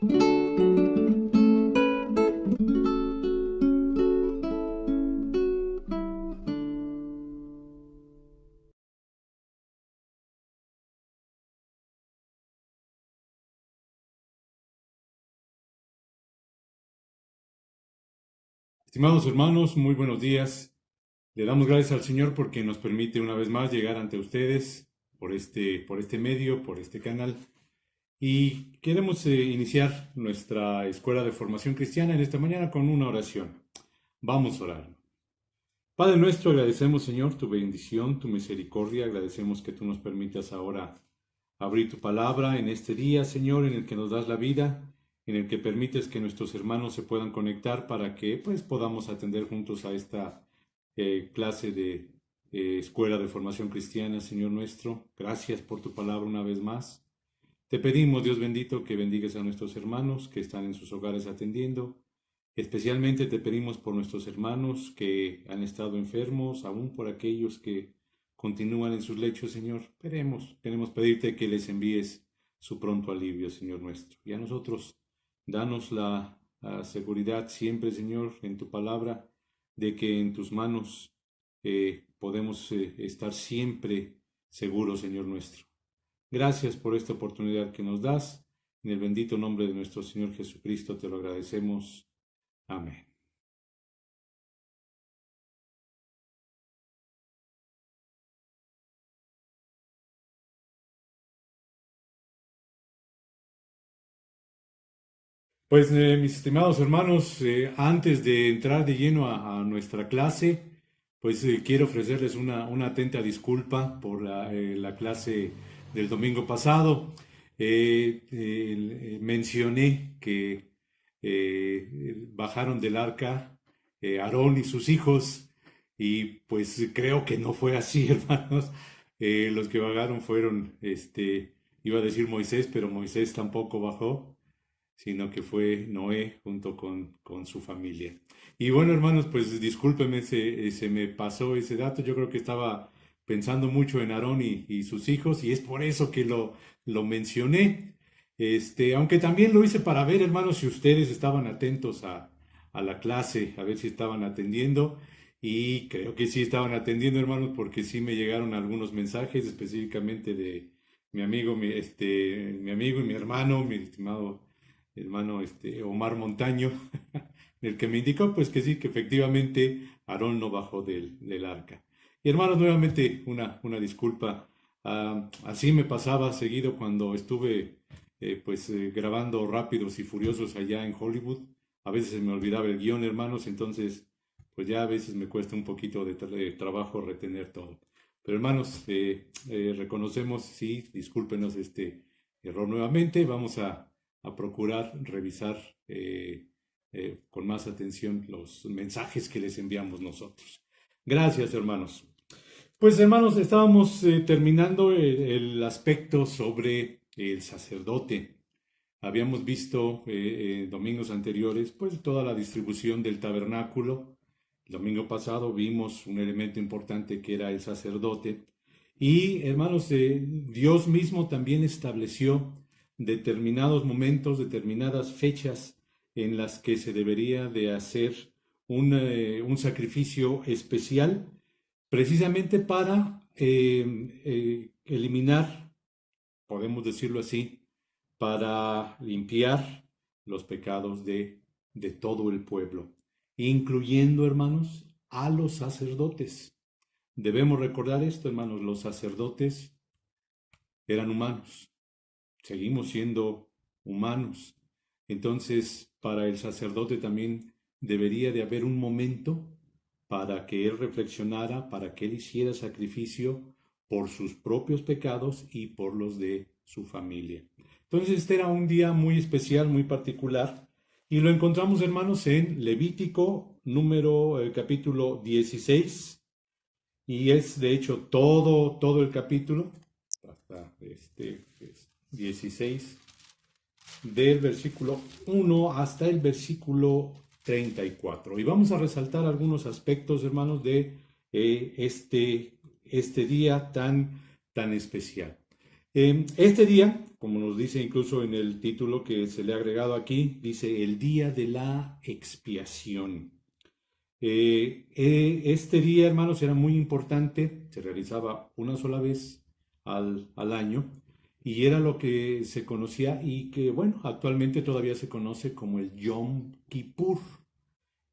Estimados hermanos, muy buenos días. Le damos gracias al Señor porque nos permite una vez más llegar ante ustedes por este medio, por este canal. Y queremos iniciar nuestra escuela de formación cristiana en esta mañana con una oración. Vamos a orar. Padre nuestro, agradecemos, Señor, tu bendición, tu misericordia. Agradecemos que tú nos permitas ahora abrir tu palabra en este día, Señor, en el que nos das la vida, en el que permites que nuestros hermanos se puedan conectar para que pues podamos atender juntos a esta clase de escuela de formación cristiana, Señor nuestro. Gracias por tu palabra una vez más. Te pedimos, Dios bendito, que bendigas a nuestros hermanos que están en sus hogares atendiendo. Especialmente te pedimos por nuestros hermanos que han estado enfermos, aún por aquellos que continúan en sus lechos, Señor. Queremos pedirte que les envíes su pronto alivio, Señor nuestro. Y a nosotros, danos la seguridad siempre, Señor, en tu palabra, de que en tus manos podemos estar siempre seguros, Señor nuestro. Gracias por esta oportunidad que nos das. En el bendito nombre de nuestro Señor Jesucristo te lo agradecemos. Amén. Pues mis estimados hermanos, antes de entrar de lleno a nuestra clase, pues quiero ofrecerles una atenta disculpa por la clase del domingo pasado. Mencioné que bajaron del arca Aarón y sus hijos y pues creo que no fue así, hermanos. Los que bajaron fueron, iba a decir Moisés, pero Moisés tampoco bajó, sino que fue Noé junto con su familia. Y bueno, hermanos, pues discúlpenme, se me pasó ese dato. Yo creo que estaba pensando mucho en Aarón y sus hijos, y es por eso que lo mencioné. Aunque también lo hice para ver, hermanos, si ustedes estaban atentos a la clase, a ver si estaban atendiendo. Y creo que sí estaban atendiendo, hermanos, porque sí me llegaron algunos mensajes, específicamente de mi amigo y mi hermano, mi estimado hermano Omar Montaño, el que me indicó pues que sí, que efectivamente Aarón no bajó del arca. Y hermanos, nuevamente una disculpa. Así me pasaba seguido cuando estuve grabando Rápidos y Furiosos allá en Hollywood. A veces se me olvidaba el guión, hermanos, entonces pues ya a veces me cuesta un poquito de trabajo retener todo. Pero hermanos, reconocemos, sí, discúlpenos este error nuevamente. Vamos a procurar revisar con más atención los mensajes que les enviamos nosotros. Gracias, hermanos. Pues, hermanos, estábamos terminando el aspecto sobre el sacerdote. Habíamos visto domingos anteriores, pues, toda la distribución del tabernáculo. El domingo pasado vimos un elemento importante que era el sacerdote. Y, hermanos, Dios mismo también estableció determinados momentos, determinadas fechas en las que se debería de hacer un sacrificio especial, precisamente para eliminar, podemos decirlo así, para limpiar los pecados de todo el pueblo, incluyendo, hermanos, a los sacerdotes. Debemos recordar esto, hermanos, los sacerdotes eran humanos, seguimos siendo humanos. Entonces, para el sacerdote también debería de haber un momento para que él reflexionara, para que él hiciera sacrificio por sus propios pecados y por los de su familia. Entonces, este era un día muy especial, muy particular, y lo encontramos, hermanos, en Levítico capítulo 16, y es de hecho todo el capítulo, hasta 16, del versículo 1 hasta el versículo 34. Y vamos a resaltar algunos aspectos, hermanos, de este día tan especial. Este día, como nos dice incluso en el título que se le ha agregado aquí, dice el día de la expiación. Este día, hermanos, era muy importante, se realizaba una sola vez al año y era lo que se conocía y que, bueno, actualmente todavía se conoce como el Yom Kippur.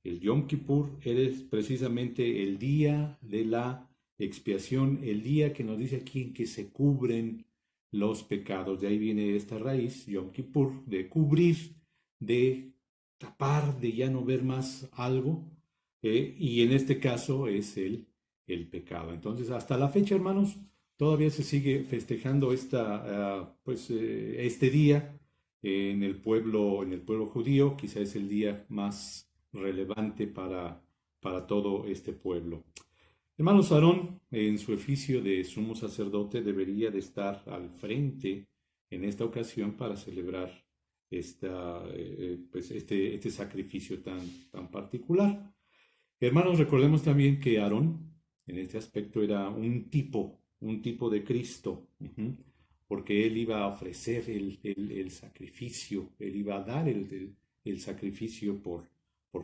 El Yom Kippur es precisamente el día de la expiación, el día que nos dice aquí en que se cubren los pecados. De ahí viene esta raíz, Yom Kippur, de cubrir, de tapar, de ya no ver más algo. Y en este caso es el pecado. Entonces, hasta la fecha, hermanos, todavía se sigue festejando este día en el pueblo judío. Quizá es el día más relevante para todo este pueblo. Hermanos, Aarón, en su oficio de sumo sacerdote, debería de estar al frente en esta ocasión para celebrar este sacrificio tan particular. Hermanos, recordemos también que Aarón, en este aspecto, era un tipo de Cristo, porque él iba a ofrecer el sacrificio, él iba a dar el sacrificio por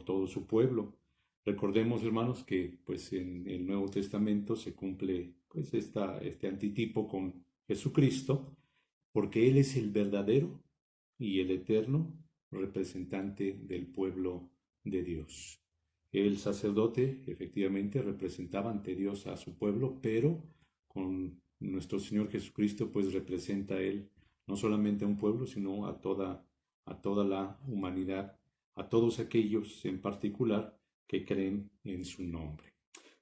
todo su pueblo. Recordemos, hermanos, que pues en el Nuevo Testamento se cumple pues este antitipo con Jesucristo, porque Él es el verdadero y el eterno representante del pueblo de Dios. El sacerdote efectivamente representaba ante Dios a su pueblo, pero con nuestro Señor Jesucristo pues representa a Él no solamente a un pueblo, sino a toda la humanidad, a todos aquellos en particular que creen en su nombre.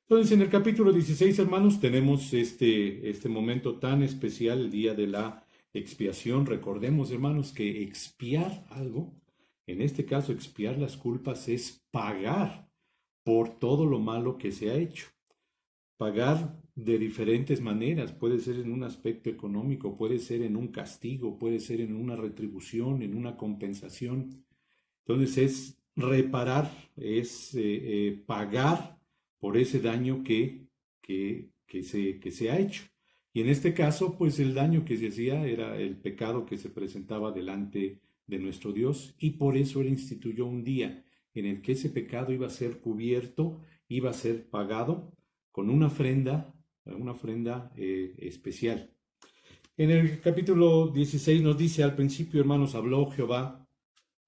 Entonces, en el capítulo 16, hermanos, tenemos este momento tan especial, el día de la expiación. Recordemos, hermanos, que expiar algo, en este caso, expiar las culpas, es pagar por todo lo malo que se ha hecho. Pagar de diferentes maneras, puede ser en un aspecto económico, puede ser en un castigo, puede ser en una retribución, en una compensación. Entonces es reparar, es pagar por ese daño que se ha hecho. Y en este caso, pues el daño que se hacía era el pecado que se presentaba delante de nuestro Dios y por eso Él instituyó un día en el que ese pecado iba a ser cubierto, iba a ser pagado con una ofrenda especial. En el capítulo 16 nos dice al principio, hermanos, habló Jehová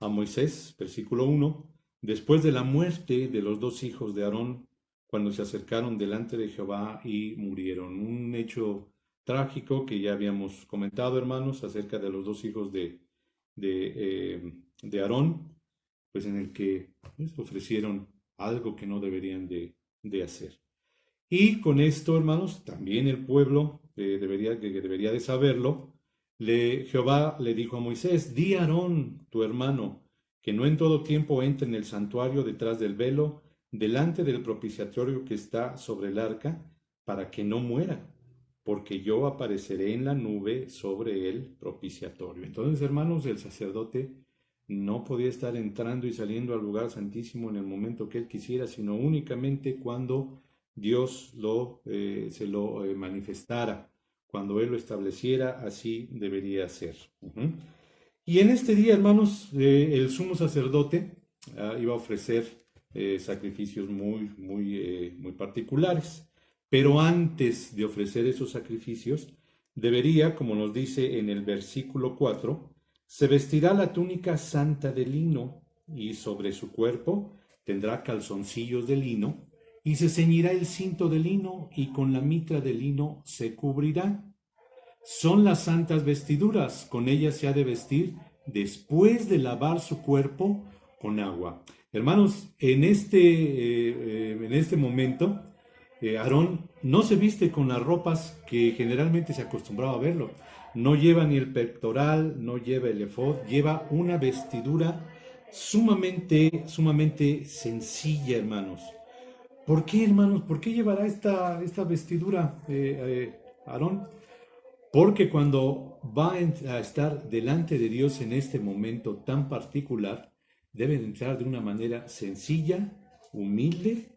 a Moisés, versículo 1, después de la muerte de los dos hijos de Aarón, cuando se acercaron delante de Jehová y murieron. Un hecho trágico que ya habíamos comentado, hermanos, acerca de los dos hijos de Aarón, pues en el que pues, ofrecieron algo que no deberían de hacer. Y con esto, hermanos, también el pueblo que debería de saberlo, Jehová le dijo a Moisés, di a Aarón, tu hermano, que no en todo tiempo entre en el santuario detrás del velo, delante del propiciatorio que está sobre el arca, para que no muera, porque yo apareceré en la nube sobre el propiciatorio. Entonces, hermanos, el sacerdote no podía estar entrando y saliendo al lugar santísimo en el momento que él quisiera, sino únicamente cuando Dios se lo manifestara. Cuando Él lo estableciera, así debería ser. Y en este día, hermanos, el sumo sacerdote iba a ofrecer sacrificios muy particulares. Pero antes de ofrecer esos sacrificios, debería, como nos dice en el versículo 4, se vestirá la túnica santa de lino y sobre su cuerpo tendrá calzoncillos de lino y se ceñirá el cinto de lino y con la mitra de lino se cubrirá. Son las santas vestiduras, con ellas se ha de vestir después de lavar su cuerpo con agua. Hermanos, en este momento, Aarón no se viste con las ropas que generalmente se acostumbraba a verlo. No lleva ni el pectoral, no lleva el efod, lleva una vestidura sumamente sencilla, hermanos. ¿Por qué, hermanos? ¿Por qué llevará esta vestidura, Aarón? Porque cuando va a estar delante de Dios en este momento tan particular, debe entrar de una manera sencilla, humilde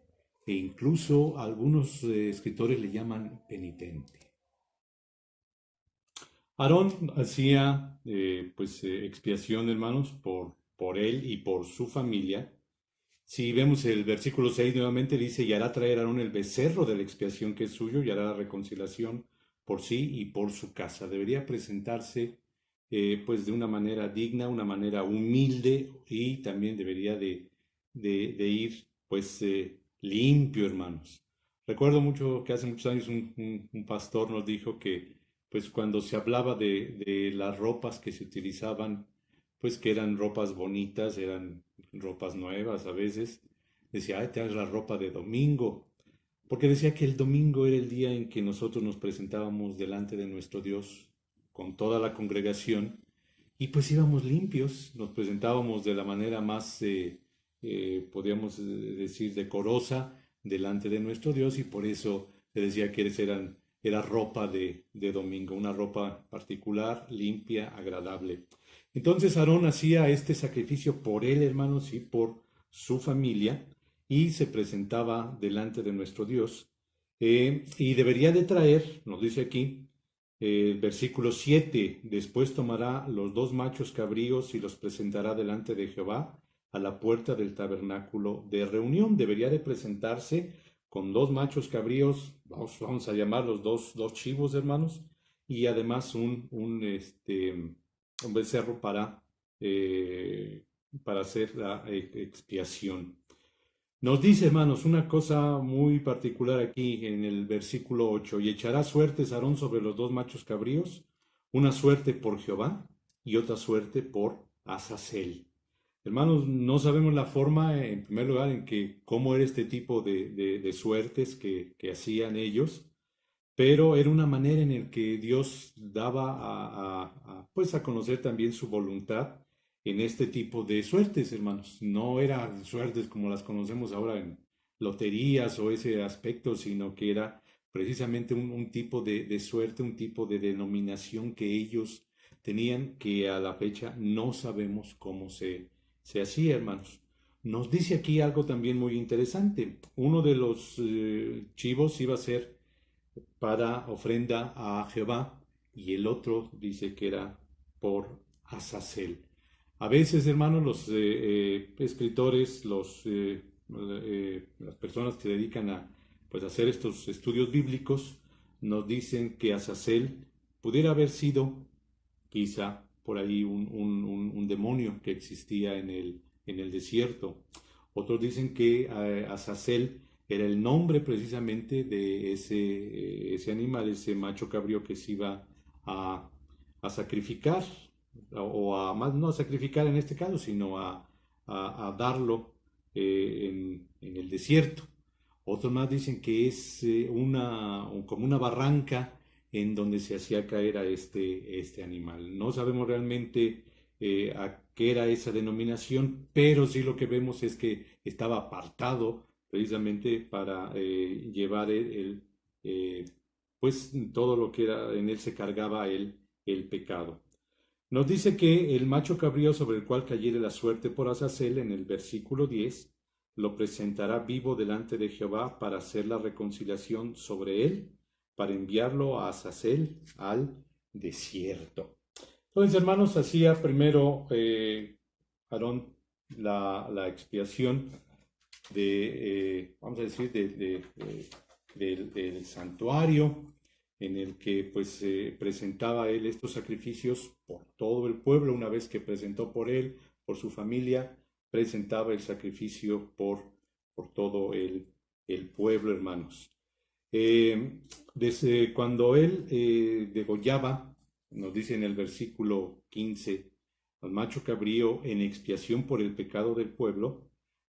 e incluso algunos escritores le llaman penitente. Aarón hacía expiación, hermanos, por él y por su familia. Si vemos el versículo 6 nuevamente dice, y hará traer a Aarón el becerro de la expiación que es suyo, y hará la reconciliación por sí y por su casa. Debería presentarse pues de una manera digna, una manera humilde, y también debería de ir pues limpio, hermanos. Recuerdo mucho que hace muchos años un pastor nos dijo que pues cuando se hablaba de las ropas que se utilizaban, pues que eran ropas bonitas, eran ropas nuevas a veces, decía, ay, traes la ropa de domingo, porque decía que el domingo era el día en que nosotros nos presentábamos delante de nuestro Dios con toda la congregación y pues íbamos limpios, nos presentábamos de la manera más, podríamos decir, decorosa delante de nuestro Dios y por eso le decía que era ropa de domingo, una ropa particular, limpia, agradable. Entonces Aarón hacía este sacrificio por él, hermanos, y por su familia, y se presentaba delante de nuestro Dios. Y debería de traer, nos dice aquí, versículo 7, después tomará los dos machos cabríos y los presentará delante de Jehová a la puerta del tabernáculo de reunión. Debería de presentarse con dos machos cabríos, vamos a llamarlos dos chivos, hermanos, y además un becerro eh, para hacer la expiación. Nos dice, hermanos, una cosa muy particular aquí en el versículo 8, y echará suertes Aarón sobre los dos machos cabríos, una suerte por Jehová y otra suerte por Azazel. Hermanos, no sabemos la forma, en primer lugar, en que cómo era este tipo de suertes que hacían ellos, pero era una manera en la que Dios daba pues a conocer también su voluntad en este tipo de suertes, hermanos. No eran suertes como las conocemos ahora en loterías o ese aspecto, sino que era precisamente un tipo de suerte, un tipo de denominación que ellos tenían que a la fecha no sabemos cómo se hacía, hermanos. Nos dice aquí algo también muy interesante. Uno de los chivos iba a ser para ofrenda a Jehová y el otro dice que era por Azazel. A veces, hermanos, los escritores, las personas que se dedican a pues, hacer estos estudios bíblicos, nos dicen que Azazel pudiera haber sido quizá por ahí un demonio que existía en el desierto. Otros dicen que Azazel era el nombre precisamente de ese animal, ese macho cabrío que se iba a, a sacrificar, o a más no a sacrificar en este caso, sino a darlo en el desierto. Otros más dicen que es como una barranca en donde se hacía caer a este animal. No sabemos realmente a qué era esa denominación, pero sí lo que vemos es que estaba apartado precisamente para llevar eh, pues todo lo que era, en él se cargaba el pecado. Nos dice que el macho cabrío sobre el cual cayere la suerte por Azazel en el versículo 10 lo presentará vivo delante de Jehová para hacer la reconciliación sobre él, para enviarlo a Azazel al desierto. Entonces, hermanos, hacía primero Aarón la expiación vamos a decir, del santuario en el que pues presentaba él estos sacrificios por todo el pueblo. Una vez que presentó por él, por su familia, presentaba el sacrificio por todo el pueblo, hermanos. Desde cuando él degollaba, nos dice en el versículo 15, al macho cabrío en expiación por el pecado del pueblo,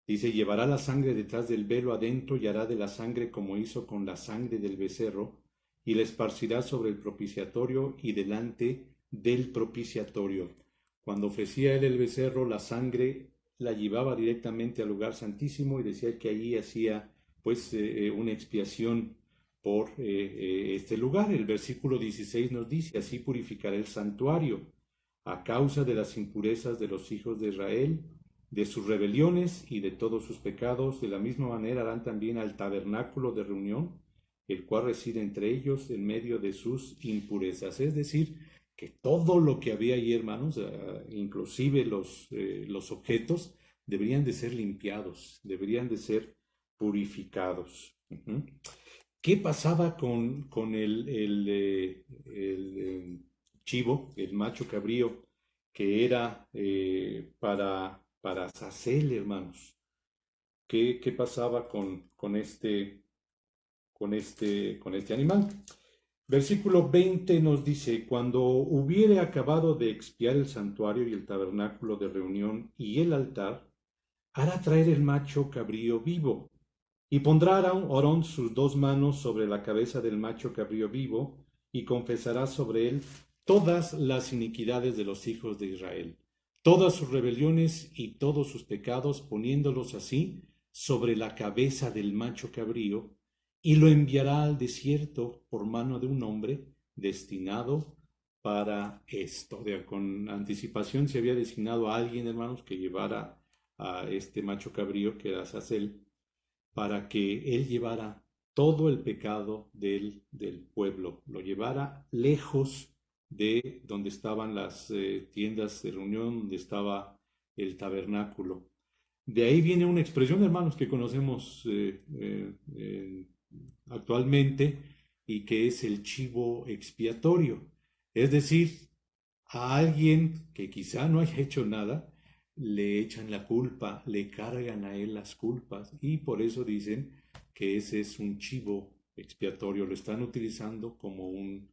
dice, llevará la sangre detrás del velo adentro y hará de la sangre como hizo con la sangre del becerro, y la esparcirá sobre el propiciatorio y delante del propiciatorio. Cuando ofrecía él el becerro, la sangre la llevaba directamente al lugar santísimo y decía que allí hacía pues una expiación por este lugar. El versículo 16 nos dice, así purificará el santuario a causa de las impurezas de los hijos de Israel, de sus rebeliones y de todos sus pecados. De la misma manera harán también al tabernáculo de reunión, el cual reside entre ellos en medio de sus impurezas. Es decir, que todo lo que había ahí, hermanos, inclusive los objetos, deberían de ser limpiados, deberían de ser purificados. Ujú. ¿Qué pasaba con el chivo, el macho cabrío, que era para Sacel, hermanos? ¿Qué pasaba con este animal? Versículo 20 nos dice, cuando hubiere acabado de expiar el santuario y el tabernáculo de reunión y el altar, hará traer el macho cabrío vivo, y pondrá Aarón sus dos manos sobre la cabeza del macho cabrío vivo, y confesará sobre él todas las iniquidades de los hijos de Israel, todas sus rebeliones y todos sus pecados, poniéndolos así sobre la cabeza del macho cabrío, y lo enviará al desierto por mano de un hombre destinado para esto. Con anticipación se había designado a alguien, hermanos, que llevara a este macho cabrío, que era Azazel, para que él llevara todo el pecado del pueblo, lo llevara lejos de donde estaban las tiendas de reunión, donde estaba el tabernáculo. De ahí viene una expresión, hermanos, que conocemos actualmente y que es el chivo expiatorio. Es decir, a alguien que quizá no haya hecho nada, le echan la culpa, le cargan a él las culpas y por eso dicen que ese es un chivo expiatorio, lo están utilizando como un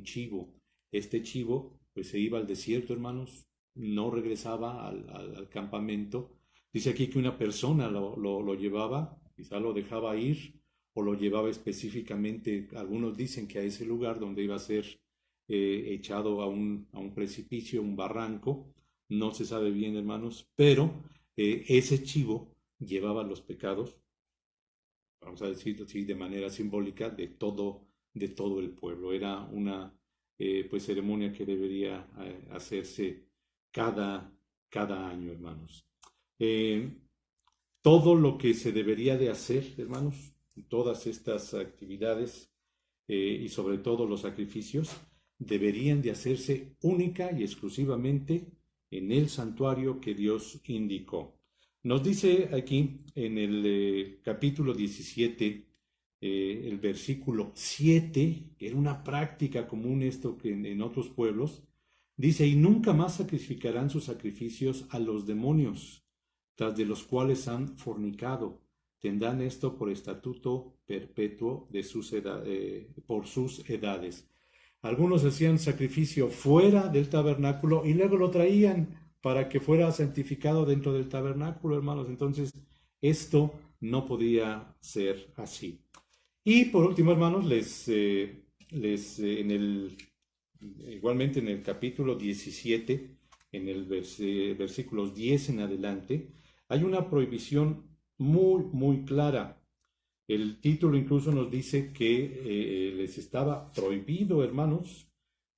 chivo. Este chivo pues se iba al desierto, hermanos, no regresaba al campamento. Dice aquí que una persona lo llevaba, quizá lo dejaba ir o lo llevaba específicamente, algunos dicen que a ese lugar donde iba a ser echado a un precipicio, un barranco, no se sabe bien, hermanos, pero ese chivo llevaba los pecados, vamos a decirlo así, de manera simbólica, de todo el pueblo. Era una pues ceremonia que debería hacerse cada año, hermanos. Eh, Todo lo que se debería de hacer, hermanos, todas estas actividades y sobre todo los sacrificios, deberían de hacerse única y exclusivamente en el santuario que Dios indicó. Nos dice aquí en el capítulo 17, el versículo 7, que era una práctica común esto que en otros pueblos, dice, y nunca más sacrificarán sus sacrificios a los demonios, tras de los cuales han fornicado. Tendrán esto por estatuto perpetuo por sus edades. Algunos hacían sacrificio fuera del tabernáculo y luego lo traían para que fuera santificado dentro del tabernáculo, hermanos. Entonces, esto no podía ser así. Y por último, hermanos, igualmente en el capítulo 17, en el versículos 10 en adelante, hay una prohibición muy, muy clara. El título incluso nos dice que les estaba prohibido, hermanos,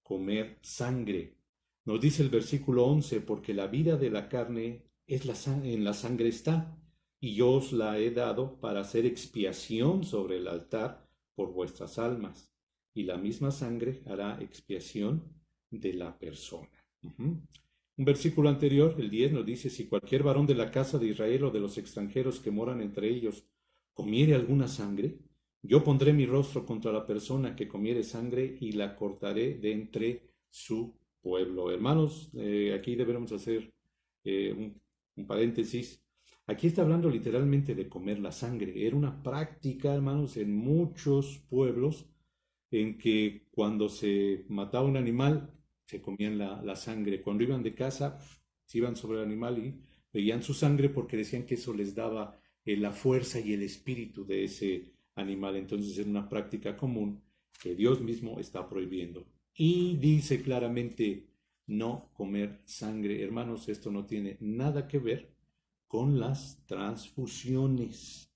comer sangre. Nos dice el versículo 11, porque la vida de la carne en la sangre está, y yo os la he dado para hacer expiación sobre el altar por vuestras almas, y la misma sangre hará expiación de la persona. Un versículo anterior, el 10, nos dice, si cualquier varón de la casa de Israel o de los extranjeros que moran entre ellos comiere alguna sangre, yo pondré mi rostro contra la persona que comiere sangre y la cortaré de entre su pueblo. Hermanos, aquí debemos hacer un paréntesis. Aquí está hablando literalmente de comer la sangre. Era una práctica, hermanos, en muchos pueblos en que cuando se mataba un animal, se comían la sangre. Cuando iban de casa, se iban sobre el animal y veían su sangre porque decían que eso les daba la fuerza y el espíritu de ese animal. Entonces es una práctica común que Dios mismo está prohibiendo. Y dice claramente no comer sangre. Hermanos, esto no tiene nada que ver con las transfusiones.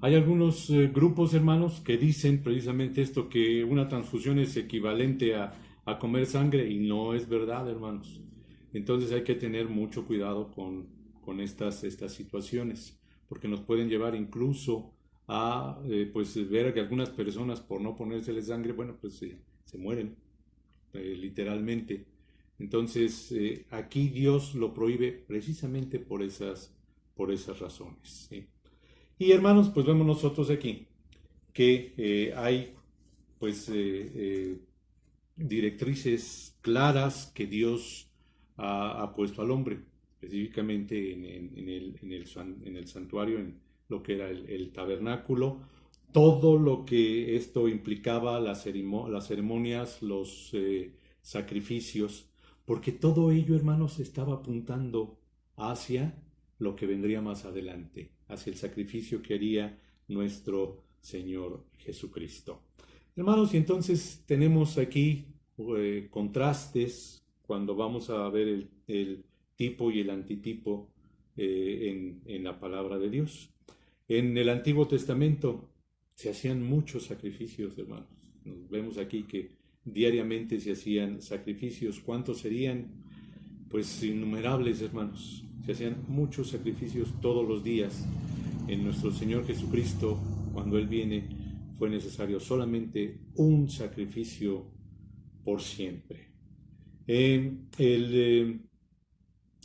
Hay algunos grupos, hermanos, que dicen precisamente esto, que una transfusión es equivalente a comer sangre y no es verdad, hermanos. Entonces hay que tener mucho cuidado con estas situaciones, porque nos pueden llevar incluso a pues ver que algunas personas por no ponérseles sangre, bueno, pues se mueren. literalmente. Entonces, aquí Dios lo prohíbe precisamente por esas razones, ¿sí? Y hermanos, pues vemos nosotros aquí que hay pues directrices claras que Dios ha puesto al hombre, específicamente en el santuario, en lo que era el tabernáculo, todo lo que esto implicaba, las ceremonias, los sacrificios, porque todo ello, hermanos, estaba apuntando hacia lo que vendría más adelante, hacia el sacrificio que haría nuestro Señor Jesucristo. Hermanos, y entonces tenemos aquí contrastes cuando vamos a ver el tipo y el antitipo en la palabra de Dios. En el Antiguo Testamento se hacían muchos sacrificios, hermanos. Nos vemos aquí que diariamente se hacían sacrificios. ¿Cuántos serían? Pues innumerables, hermanos. Se hacían muchos sacrificios todos los días. En nuestro Señor Jesucristo, cuando Él viene, fue necesario solamente un sacrificio por siempre. En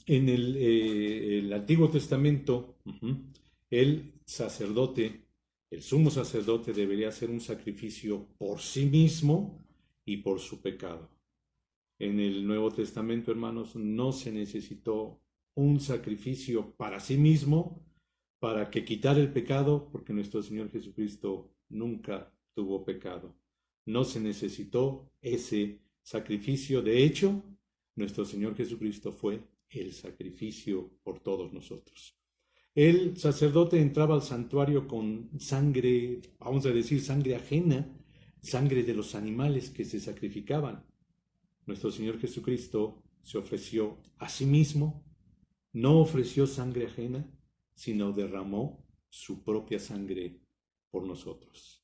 el Antiguo Testamento, el sacerdote, el sumo sacerdote, debería hacer un sacrificio por sí mismo y por su pecado. En el Nuevo Testamento, hermanos, no se necesitó un sacrificio para sí mismo para que quitara el pecado, porque nuestro Señor Jesucristo nunca tuvo pecado. No se necesitó ese sacrificio. De hecho, nuestro Señor Jesucristo fue el sacrificio por todos nosotros. El sacerdote entraba al santuario con sangre, vamos a decir, sangre ajena, sangre de los animales que se sacrificaban. Nuestro Señor Jesucristo se ofreció a sí mismo, no ofreció sangre ajena, sino derramó su propia sangre por nosotros.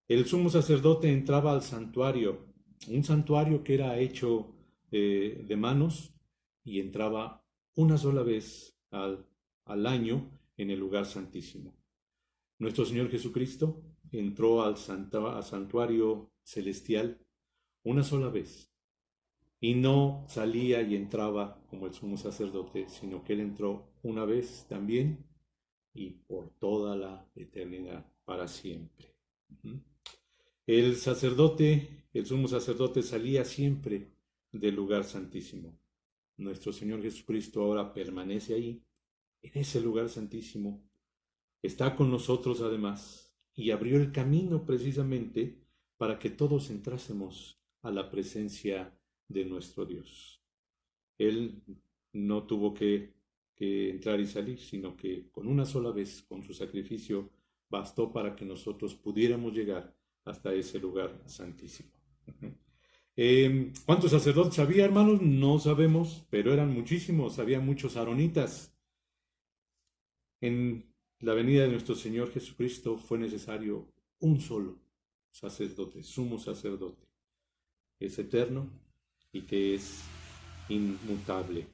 El sumo sacerdote entraba al santuario, un santuario que era hecho de manos, y entraba una sola vez al año en el lugar santísimo. Nuestro Señor Jesucristo entró al santuario celestial una sola vez, y no salía y entraba como el sumo sacerdote, sino que Él entró una vez también y por toda la eternidad, para siempre. El sacerdote, el sumo sacerdote, salía siempre del lugar santísimo. Nuestro Señor Jesucristo ahora permanece ahí, en ese lugar santísimo. Está con nosotros además y abrió el camino precisamente para que todos entrásemos a la presencia de nuestro Dios. Él no tuvo que entrar y salir, sino que con una sola vez, con su sacrificio, bastó para que nosotros pudiéramos llegar hasta ese lugar santísimo. ¿Cuántos sacerdotes había, hermanos? No sabemos, pero eran muchísimos, había muchos aaronitas. En la venida de nuestro Señor Jesucristo fue necesario un solo sacerdote, sumo sacerdote, que es eterno y que es inmutable.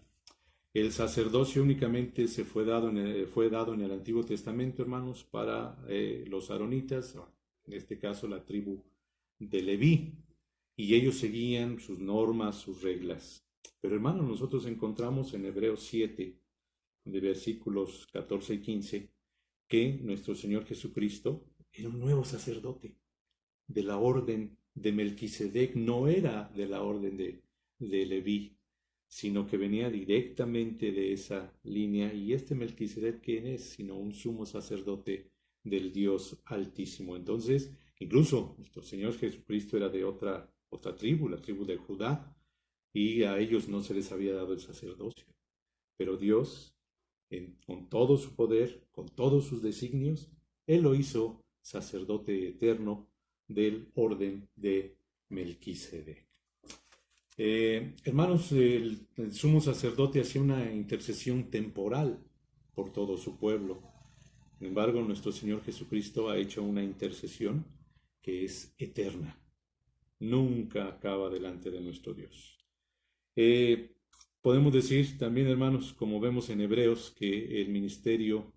El sacerdocio únicamente fue dado en el Antiguo Testamento, hermanos, para los aaronitas, en este caso la tribu de Leví, y ellos seguían sus normas, sus reglas. Pero, hermanos, nosotros encontramos en Hebreos 7, de versículos 14 y 15, que nuestro Señor Jesucristo era un nuevo sacerdote de la orden de Melquisedec, no era de la orden de Leví, sino que venía directamente de esa línea. Y este Melquisedec, ¿quién es? Sino un sumo sacerdote del Dios Altísimo. Entonces, incluso nuestro Señor Jesucristo era de otra tribu, la tribu de Judá, y a ellos no se les había dado el sacerdocio. Pero Dios, con todo su poder, con todos sus designios, Él lo hizo sacerdote eterno del orden de Melquisedec. Hermanos, el sumo sacerdote hacía una intercesión temporal por todo su pueblo. Sin embargo, nuestro Señor Jesucristo ha hecho una intercesión que es eterna. Nunca acaba delante de nuestro Dios. Podemos decir también, hermanos, como vemos en Hebreos, que el ministerio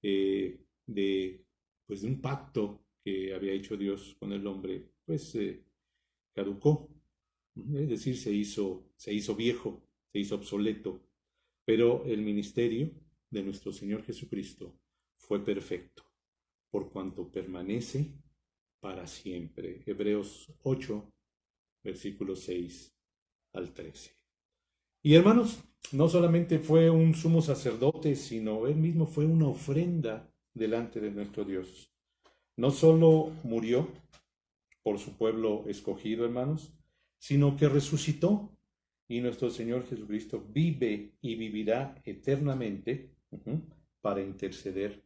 de un pacto que había hecho Dios con el hombre, caducó. Es decir, se hizo viejo, se hizo obsoleto, pero el ministerio de nuestro Señor Jesucristo fue perfecto, por cuanto permanece para siempre. Hebreos 8, versículos 6 al 13. Y hermanos, no solamente fue un sumo sacerdote, sino él mismo fue una ofrenda delante de nuestro Dios. No solo murió por su pueblo escogido, hermanos, sino que resucitó y nuestro Señor Jesucristo vive y vivirá eternamente para interceder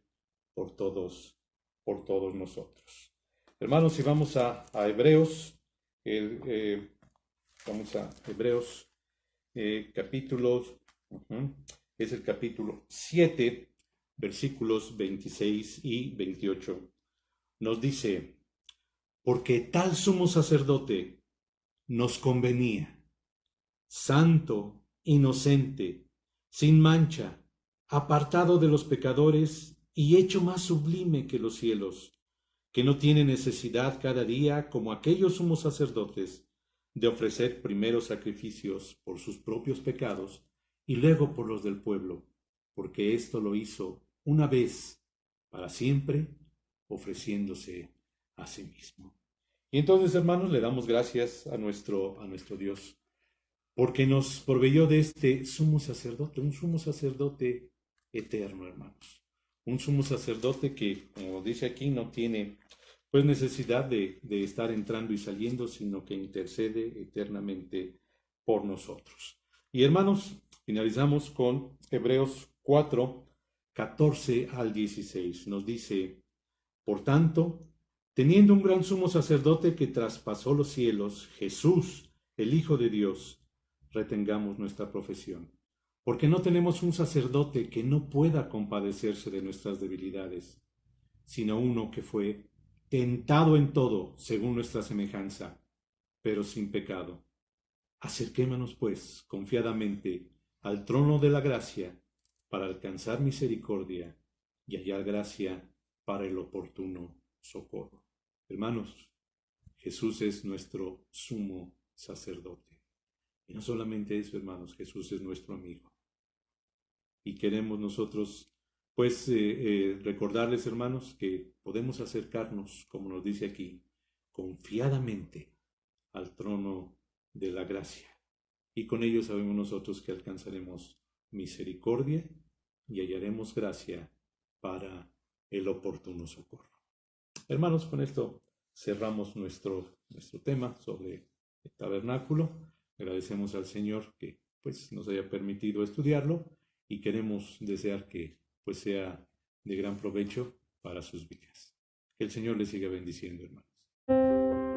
por todos nosotros. Hermanos, si vamos a Hebreos, vamos a Hebreos capítulos, es el capítulo 7, versículos 26 y 28. Nos dice, porque tal sumo sacerdote nos convenía, santo, inocente, sin mancha, apartado de los pecadores y hecho más sublime que los cielos, que no tiene necesidad cada día, como aquellos sumos sacerdotes, de ofrecer primero sacrificios por sus propios pecados y luego por los del pueblo, porque esto lo hizo una vez para siempre, ofreciéndose a sí mismo. Y entonces, hermanos, le damos gracias a nuestro Dios, porque nos proveyó de este sumo sacerdote, un sumo sacerdote eterno, hermanos. Un sumo sacerdote que, como dice aquí, no tiene pues necesidad de estar entrando y saliendo, sino que intercede eternamente por nosotros. Y hermanos, finalizamos con Hebreos 4, 14 al 16. Nos dice, por tanto, teniendo un gran sumo sacerdote que traspasó los cielos, Jesús, el Hijo de Dios, retengamos nuestra profesión, porque no tenemos un sacerdote que no pueda compadecerse de nuestras debilidades, sino uno que fue tentado en todo según nuestra semejanza, pero sin pecado. Acerquémonos, pues, confiadamente al trono de la gracia para alcanzar misericordia y hallar gracia para el oportuno socorro. Hermanos, Jesús es nuestro sumo sacerdote. Y no solamente eso, hermanos, Jesús es nuestro amigo. Y queremos nosotros, pues, recordarles, hermanos, que podemos acercarnos, como nos dice aquí, confiadamente al trono de la gracia. Y con ello sabemos nosotros que alcanzaremos misericordia y hallaremos gracia para el oportuno socorro. Hermanos, con esto cerramos nuestro tema sobre el tabernáculo. Agradecemos al Señor que pues nos haya permitido estudiarlo y queremos desear que pues sea de gran provecho para sus vidas. Que el Señor les siga bendiciendo, hermanos.